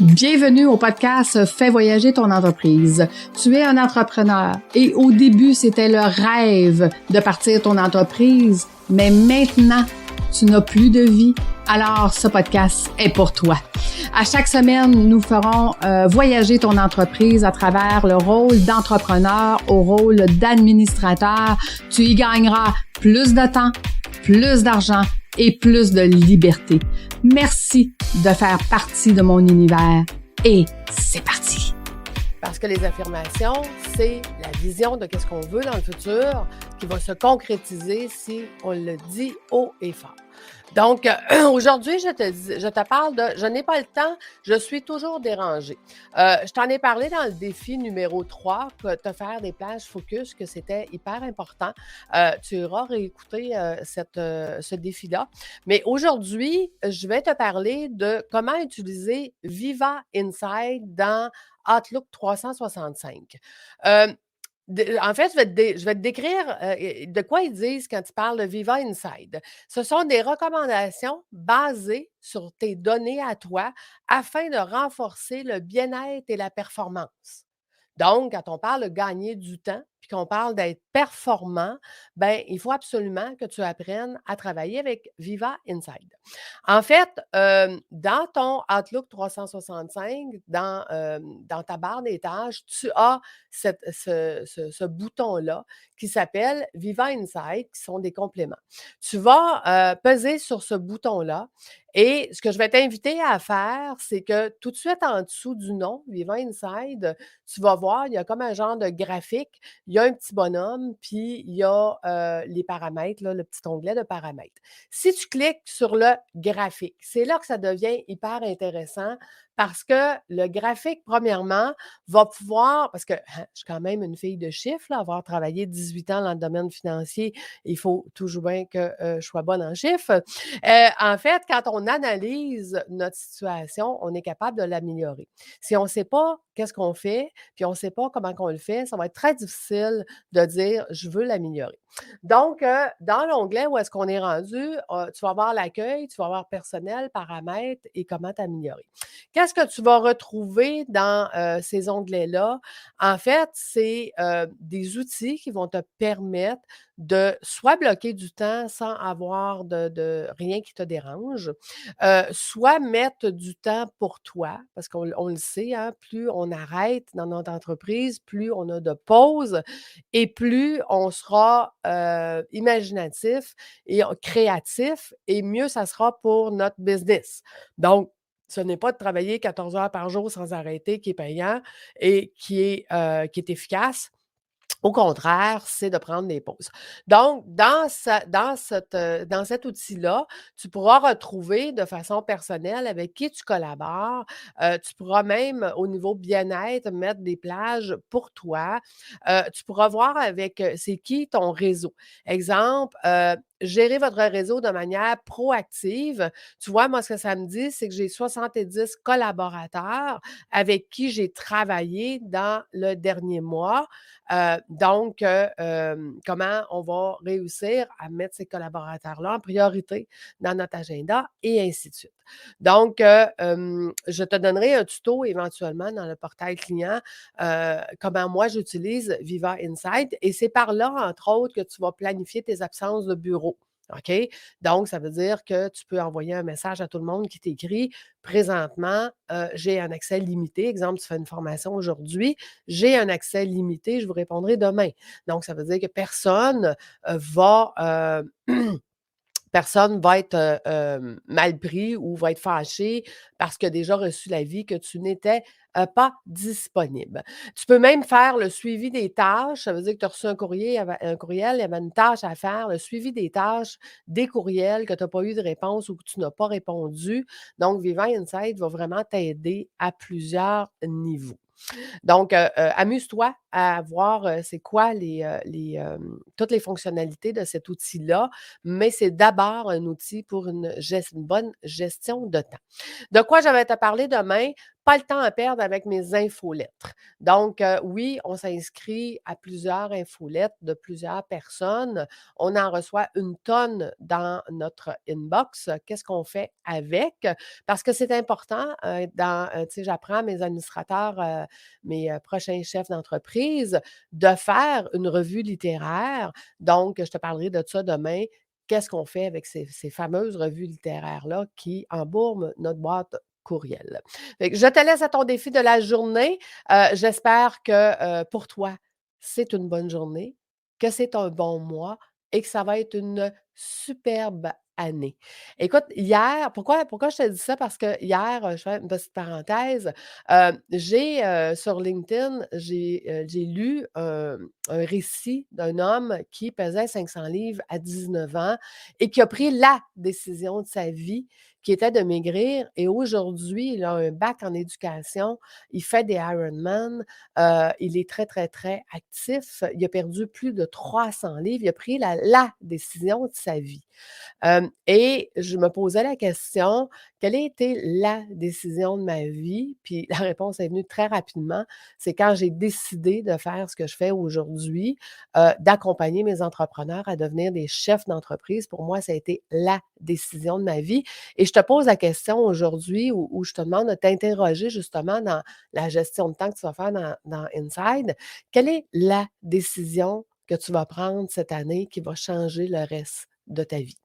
Bienvenue au podcast Fais voyager ton entreprise. Tu es un entrepreneur et au début, c'était le rêve de partir ton entreprise, mais maintenant, tu n'as plus de vie. Alors, ce podcast est pour toi. À chaque semaine, nous ferons voyager ton entreprise à travers le rôle d'entrepreneur au rôle d'administrateur. Tu y gagneras plus de temps, plus d'argent et plus de liberté. Merci de faire partie de mon univers et c'est parti! Parce que les affirmations, c'est la vision de qu'est-ce qu'on veut dans le futur qui va se concrétiser si on le dit haut et fort. Donc, aujourd'hui, je te parle de « Je n'ai pas le temps, je suis toujours dérangée ». Je t'en ai parlé dans le défi numéro 3, que te faire des plages focus, que c'était hyper important. Tu iras réécouter ce défi-là. Mais aujourd'hui, je vais te parler de comment utiliser Viva Inside dans Outlook 365. En fait, je vais te décrire de quoi ils disent quand ils parlent de Viva Inside. Ce sont des recommandations basées sur tes données à toi afin de renforcer le bien-être et la performance. Donc, quand on parle de gagner du temps, puis qu'on parle d'être performant, ben il faut absolument que tu apprennes à travailler avec Viva Inside. En fait, dans ton Outlook 365, dans ta barre des tâches, tu as ce bouton-là qui s'appelle Viva Inside, qui sont des compléments. Tu vas peser sur ce bouton-là et ce que je vais t'inviter à faire, c'est que tout de suite en dessous du nom, Viva Inside, tu vas voir, il y a comme un genre de graphique, il y a un petit bonhomme, puis il y a les paramètres, là, le petit onglet de paramètres. Si tu cliques sur le graphique, c'est là que ça devient hyper intéressant parce que le graphique, premièrement, va pouvoir, parce que je suis quand même une fille de chiffres, là, avoir travaillé 18 ans dans le domaine financier, il faut toujours bien que je sois bonne en chiffres. En fait, quand on analyse notre situation, on est capable de l'améliorer. Si on ne sait pas qu'est-ce qu'on fait, puis on ne sait pas comment on le fait, ça va être très difficile de dire « je veux l'améliorer ». Donc, dans l'onglet où est-ce qu'on est rendu, tu vas avoir l'accueil, tu vas avoir personnel, paramètres et comment t'améliorer. Qu'est-ce que tu vas retrouver dans ces onglets-là? En fait, c'est des outils qui vont te permettre de soit bloquer du temps sans avoir de rien qui te dérange, soit mettre du temps pour toi, parce qu'on le sait, hein, plus on arrête dans notre entreprise, plus on a de pauses et plus on sera imaginatif et créatif et mieux ça sera pour notre business. Donc, ce n'est pas de travailler 14 heures par jour sans arrêter qui est payant et qui est efficace. Au contraire, c'est de prendre des pauses. Donc, dans cet outil-là, tu pourras retrouver de façon personnelle avec qui tu collabores. Tu pourras même, au niveau bien-être, mettre des plages pour toi. Tu pourras voir avec c'est qui ton réseau. Exemple, gérer votre réseau de manière proactive. Tu vois, moi, ce que ça me dit, c'est que j'ai 70 collaborateurs avec qui j'ai travaillé dans le dernier mois. Donc, comment on va réussir à mettre ces collaborateurs-là en priorité dans notre agenda et ainsi de suite. Donc, je te donnerai un tuto éventuellement dans le portail client, comment moi j'utilise Viva Insight et c'est par là, entre autres, que tu vas planifier tes absences de bureau. OK? Donc, ça veut dire que tu peux envoyer un message à tout le monde qui t'écrit présentement, j'ai un accès limité. Exemple, tu fais une formation aujourd'hui, j'ai un accès limité, je vous répondrai demain. Donc, ça veut dire que personne va être mal pris ou va être fâché parce qu'il a déjà reçu l'avis que tu n'étais pas disponible. Tu peux même faire le suivi des tâches. Ça veut dire que tu as reçu un courriel, il y avait une tâche à faire, le suivi des tâches, des courriels que tu n'as pas eu de réponse ou que tu n'as pas répondu. Donc, Vivant Insight va vraiment t'aider à plusieurs niveaux. Donc, amuse-toi à voir c'est quoi toutes les fonctionnalités de cet outil-là, mais c'est d'abord un outil pour une bonne gestion de temps. De quoi je vais te parler demain? Pas le temps à perdre avec mes infolettres. Donc, oui, on s'inscrit à plusieurs infolettres de plusieurs personnes. On en reçoit une tonne dans notre inbox. Qu'est-ce qu'on fait avec? Parce que c'est important, tu sais, j'apprends à mes administrateurs, mes prochains chefs d'entreprise, de faire une revue littéraire. Donc, je te parlerai de ça demain. Qu'est-ce qu'on fait avec ces fameuses revues littéraires-là qui embaument notre boîte courriel? Fait que je te laisse à ton défi de la journée. J'espère que pour toi, c'est une bonne journée, que c'est un bon mois et que ça va être une superbe année. Écoute, hier, pourquoi je te dis ça? Parce que hier, je fais une petite parenthèse, sur LinkedIn, j'ai lu un récit d'un homme qui pesait 500 livres à 19 ans et qui a pris la décision de sa vie qui était de maigrir. Et aujourd'hui, il a un bac en éducation, il fait des Ironman, il est très, très, très actif. Il a perdu plus de 300 livres. Il a pris la décision de sa vie. Et je me posais la question, quelle a été la décision de ma vie? Puis la réponse est venue très rapidement. C'est quand j'ai décidé de faire ce que je fais aujourd'hui, d'accompagner mes entrepreneurs à devenir des chefs d'entreprise. Pour moi, ça a été la décision de ma vie. Et je te pose la question aujourd'hui où je te demande de t'interroger justement dans la gestion de temps que tu vas faire dans Inside. Quelle est la décision que tu vas prendre cette année qui va changer le reste de ta vie?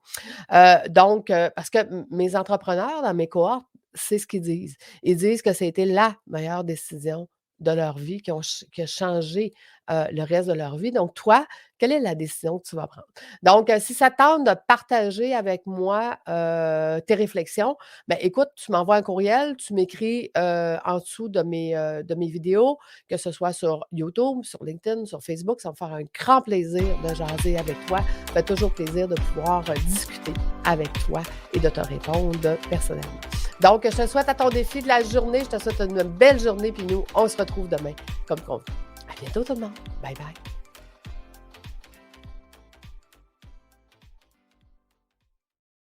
Parce que mes entrepreneurs dans mes cohortes, c'est ce qu'ils disent. Ils disent que ça a été la meilleure décision de leur vie, qui a changé le reste de leur vie. Donc, toi, quelle est la décision que tu vas prendre? Donc, si ça te tente de partager avec moi tes réflexions, ben écoute, tu m'envoies un courriel, tu m'écris en dessous de mes vidéos, que ce soit sur YouTube, sur LinkedIn, sur Facebook. Ça va me faire un grand plaisir de jaser avec toi. Ça fait toujours plaisir de pouvoir discuter avec toi et de te répondre personnellement. Donc, je te souhaite à ton défi de la journée. Je te souhaite une belle journée. Puis nous, on se retrouve demain comme convenu. À bientôt tout le monde. Bye bye.